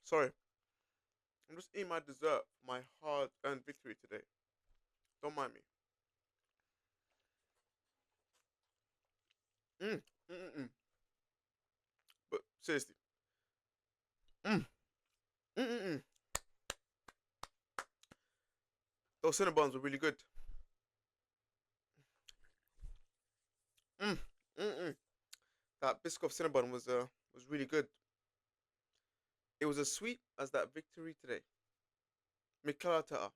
Sorry, I'm just eating my dessert for my hard-earned victory today. Don't mind me. Mm, mm, mm, mm. But seriously, mm, mm, mm, mm. Those Cinnabons were really good. Mm, mm, mm. That Biscoff Cinnabon was really good. It was as sweet as that victory today. Mikel Arteta,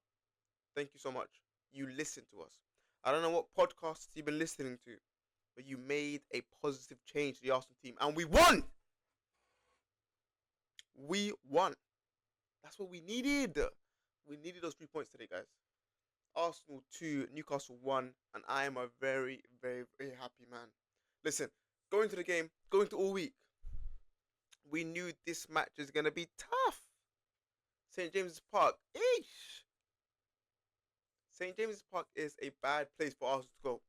thank you so much. You listened to us. I don't know what podcasts you've been listening to, but you made a positive change to the Arsenal team, and we won. We won. That's what we needed. We needed those 3 points today, guys. Arsenal 2, Newcastle 1, and I am a very, very, very happy man. Listen, going to the game, going to all week, we knew this match is going to be tough. St. James's Park, eesh. St. James's Park is a bad place for Arsenal to go.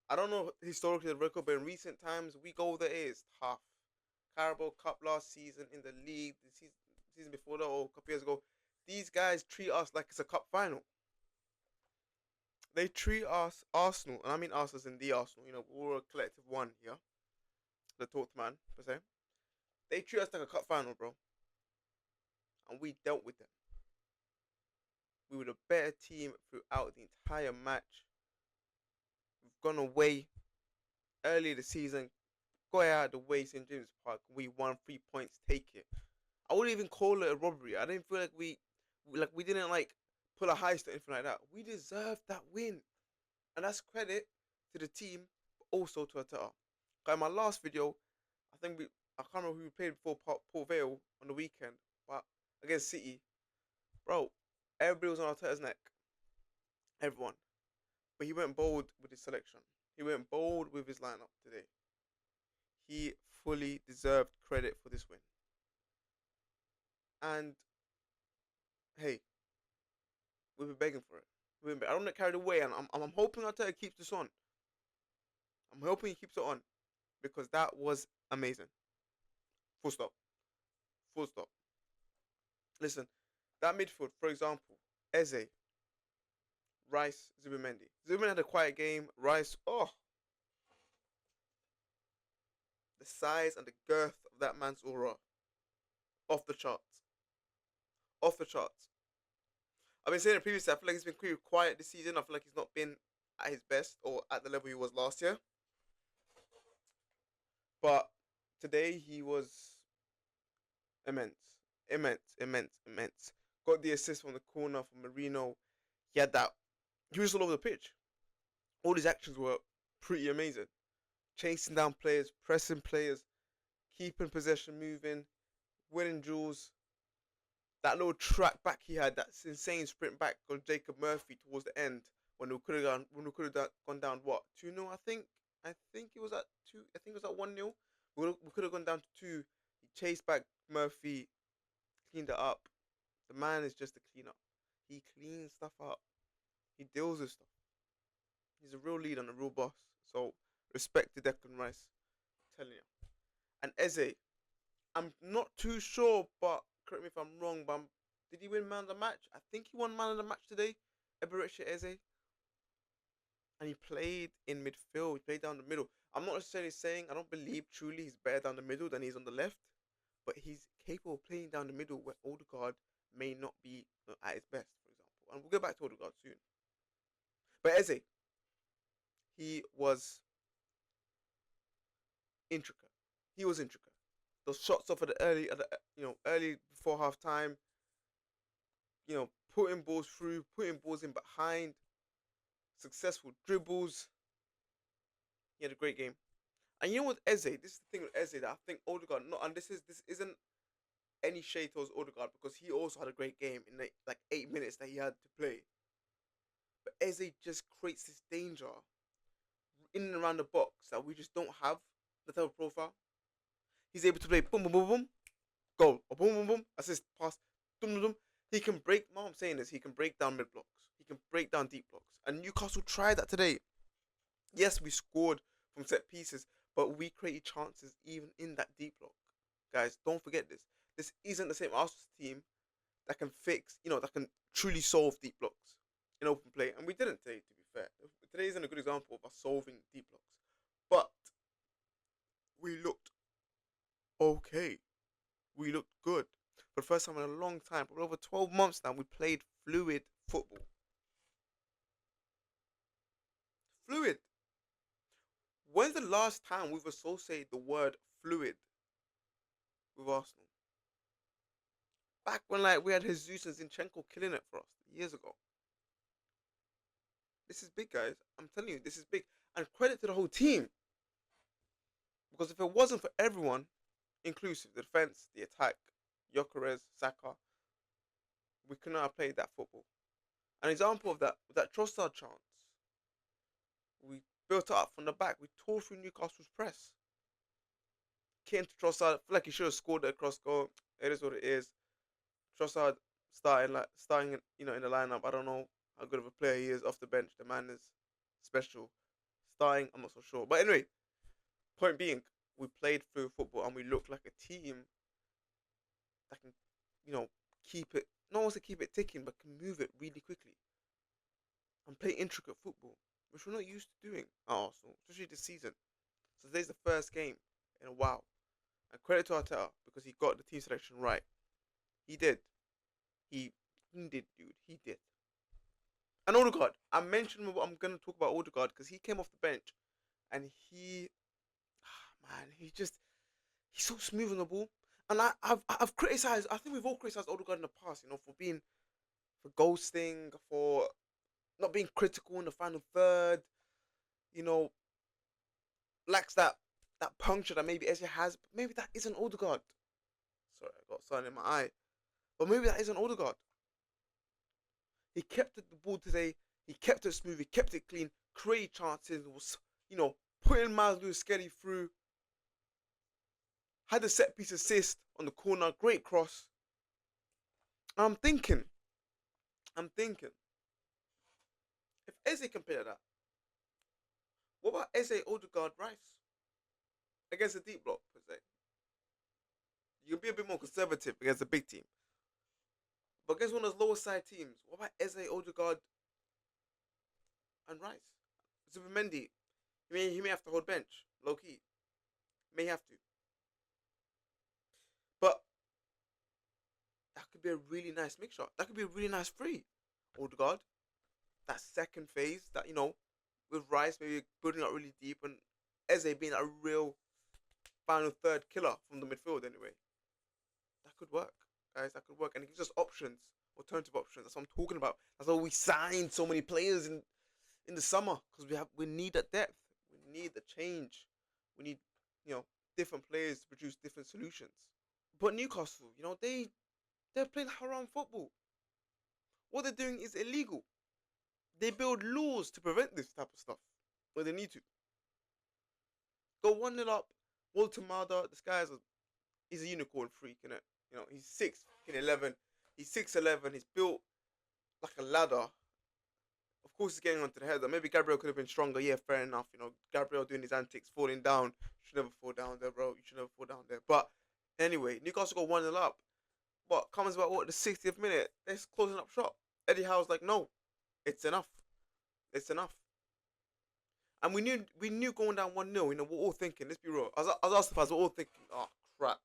I don't know historically the record, but in recent times, we go there, it's tough. Carabao Cup last season, in the league, the season before that, or a couple years ago, these guys treat us like it's a cup final. They treat us, Arsenal, and I mean us as in the Arsenal, we're a collective one here, the talked man, per se. They treat us like a cup final, bro. And we dealt with them. We were the better team throughout the entire match. We've gone away early the season, go out the way, St. James Park. We won 3 points, take it. I wouldn't even call it a robbery. I didn't feel like we didn't like pull a heist or anything like that. We deserved that win. And that's credit to the team, but also to Arteta. In my last video, I can't remember who we played before Port Vale on the weekend, but against City, bro, everybody was on Arteta's neck. Everyone. But he went bold with his selection. He went bold with his lineup today. He fully deserved credit for this win. And hey, we've been begging for it. I don't get carried away, and I'm hoping Arteta keeps this on. I'm hoping he keeps it on because that was amazing. Full stop. Full stop. Listen, that midfield, for example, Eze, Rice, Zubimendi. Zubimendi had a quiet game. Rice, the size and the girth of that man's aura, off the charts. Off the charts. I've been saying it previously. I feel like he's been pretty quiet this season. I feel like he's not been at his best or at the level he was last year. But today he was immense, immense, immense, immense. Got the assist from the corner from Marino. He had that. He was all over the pitch. All his actions were pretty amazing. Chasing down players, pressing players, keeping possession moving, winning duels. That little track back he had, that insane sprint back on Jacob Murphy towards the end when we could have gone down what 2-0. I think it was at 2. I think it was at 1-0. We could have gone down to 2. He chased back Murphy, cleaned it up. The man is just a cleaner. He cleans stuff up. He deals with stuff. He's a real leader and a real boss. So respect to Declan Rice. I'm telling you. And Eze, I'm not too sure, but correct me if I'm wrong, but did he win man of the match? I think he won man of the match today. Eberechi Eze. And he played in midfield. He played down the middle. I'm not necessarily saying I don't believe truly he's better down the middle than he's on the left, but he's capable of playing down the middle where Odegaard may not be at his best, for example. And we'll get back to Odegaard soon. But Eze, he was intricate. He was intricate. Those shots off early before half time. Putting balls through, putting balls in behind, successful dribbles. He had a great game. And you know what, Eze? This is the thing with Eze that I think Odegaard not, and this isn't any shade towards Odegaard because he also had a great game in like 8 minutes that he had to play. But Eze just creates this danger in and around the box that we just don't have the type of profile. He's able to play boom, boom, boom, boom, goal, or boom, boom, boom, assist, pass, boom, boom, boom. He can break. What I'm saying is he can break down mid blocks. He can break down deep blocks. And Newcastle tried that today. Yes, we scored from set pieces, but we created chances even in that deep block. Guys, don't forget this. this isn't the same Arsenal team that can fix, that can truly solve deep blocks in open play. And we didn't today, to be fair. Today isn't a good example of us solving deep blocks. But we looked okay. We looked good. For the first time in a long time, for over 12 months now, we played fluid football. Fluid. When's the last time we've associated the word fluid with Arsenal? Back when we had Jesus and Zinchenko killing it for us years ago. This is big, guys. I'm telling you, this is big. And credit to the whole team. Because if it wasn't for everyone, inclusive, the defense, the attack, Gyökeres, Saka, we could not have played that football. An example of that Trossard chance. We built up from the back. We tore through Newcastle's press. Came to Trossard. I feel like he should have scored the cross goal. It is what it is. Trossard starting in the lineup. I don't know how good of a player he is off the bench. The man is special. Starting, I'm not so sure. But anyway, point being, we played through football and we looked like a team that can, keep it, not want to keep it ticking, but can move it really quickly and play intricate football, which we're not used to doing at Arsenal, especially this season. So today's the first game in a while. And credit to Arteta because he got the team selection right. He did. He did, dude. He did. And Odegaard. I'm going to talk about Odegaard because he came off the bench and he's so smooth on the ball. And I've criticized, I think we've all criticized Odegaard in the past, for ghosting, for not being critical in the final third, lacks that puncture that maybe Eze has. But maybe that isn't Odegaard. Sorry, I got something in my eye. But maybe that isn't Odegaard. He kept the ball today. He kept it smooth. He kept it clean. Created chances. Was, putting Miles Lewis Skelly through. Had a set piece assist on the corner. Great cross. I'm thinking. If Eze can play like that, what about Eze, Odegaard, Rice? Against a deep block, per se. You can be a bit more conservative against a big team. But against one of those lower side teams, what about Eze, Odegaard, and Rice? Zubimendi, he may have to hold bench, low key. May have to. But that could be a really nice mixture. That could be a really nice free. Odegaard, that second phase, that, with Rice maybe building up really deep and Eze being a real final third killer from the midfield anyway. That could work, guys. That could work. And it gives us options, alternative options. That's what I'm talking about. That's why we signed so many players in the summer, because we need that depth. We need the change. We need, different players to produce different solutions. But Newcastle, they're playing haram football. What they're doing is illegal. They build laws to prevent this type of stuff when they need to. Go 1-0 up. Walter Marder, this guy he's a unicorn freak, innit? He's 6'11". He's 6'11". He's built like a ladder. Of course, he's getting onto the header. Maybe Gabriel could have been stronger. Yeah, fair enough. Gabriel doing his antics, falling down. You should never fall down there, bro. You should never fall down there. But anyway, Newcastle got 1-0 up. What comes about the 60th minute? They're closing up shop. Eddie Howe's like, no, it's enough. It's enough. And we knew going down 1-0, we're all thinking, let's be real. As us fans, we're all thinking, oh crap.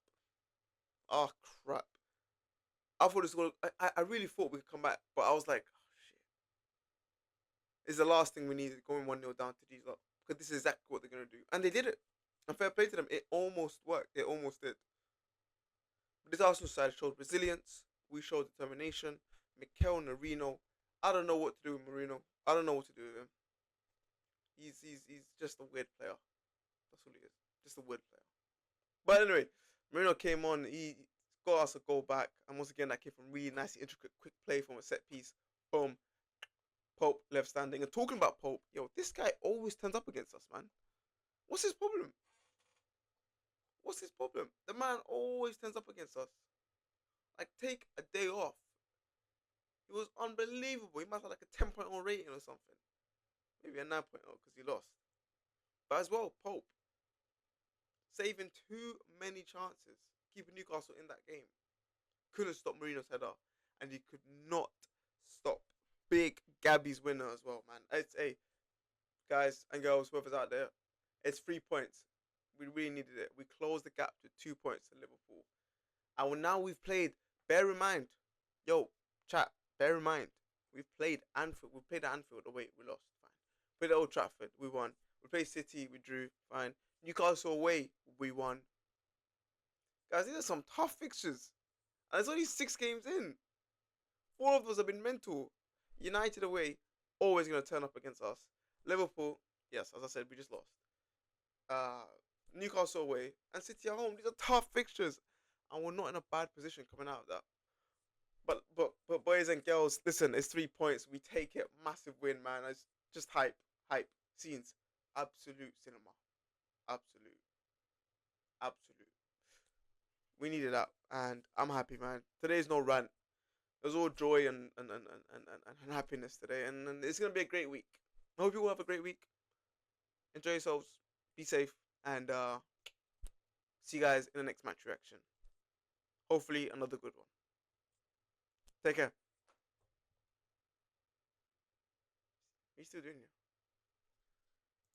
I thought this was I really thought we could come back, but I was like, oh shit. It's the last thing we needed, going 1-0 down to these lot. Because this is exactly what they're gonna do. And they did it. And fair play to them, it almost worked. It almost did. But this Arsenal side showed resilience, we showed determination. Mikel Merino, I don't know what to do with Merino. I don't know what to do with him. He's just a weird player. That's all he is. Just a weird player. But anyway, Merino came on. He got us a goal back. And once again, that came from really nice, intricate, quick play from a set piece. Boom. Pope left standing. And talking about Pope, this guy always turns up against us, man. What's his problem? The man always turns up against us. Like, take a day off. He was unbelievable. He must have like a 10.0 rating or something. Maybe a 9.0 because he lost. But as well, Pope saving too many chances, keeping Newcastle in that game. couldn't stop Marino's header, and he could not stop Big Gabby's winner as well, man. It's a guys and girls, whoever's out there, it's 3 points. We really needed it. We closed the gap to 2 points to Liverpool. And now we've played. Bear in mind, yo, chat. Bear in mind, we've played Anfield. We played at Anfield. Oh wait, we lost. Fine. Played at Old Trafford. We won. We played City. We drew. Fine. Newcastle away. We won. Guys, these are some tough fixtures. And it's only 6 games in. 4 of those have been mental. United away, always gonna turn up against us. Liverpool, yes, as I said, we just lost. Uh, Newcastle away and City at home. These are tough fixtures, and we're not in a bad position coming out of that. But boys and girls, listen, it's 3 points. We take it, massive win, man. It's just hype, scenes, absolute cinema, absolute, absolute. We needed that, and I'm happy, man. Today's no rant. It was all joy and happiness today, and it's gonna be a great week. I hope you all have a great week. Enjoy yourselves, be safe, and see you guys in the next match reaction. Hopefully, another good one. Take care. What are you still doing here?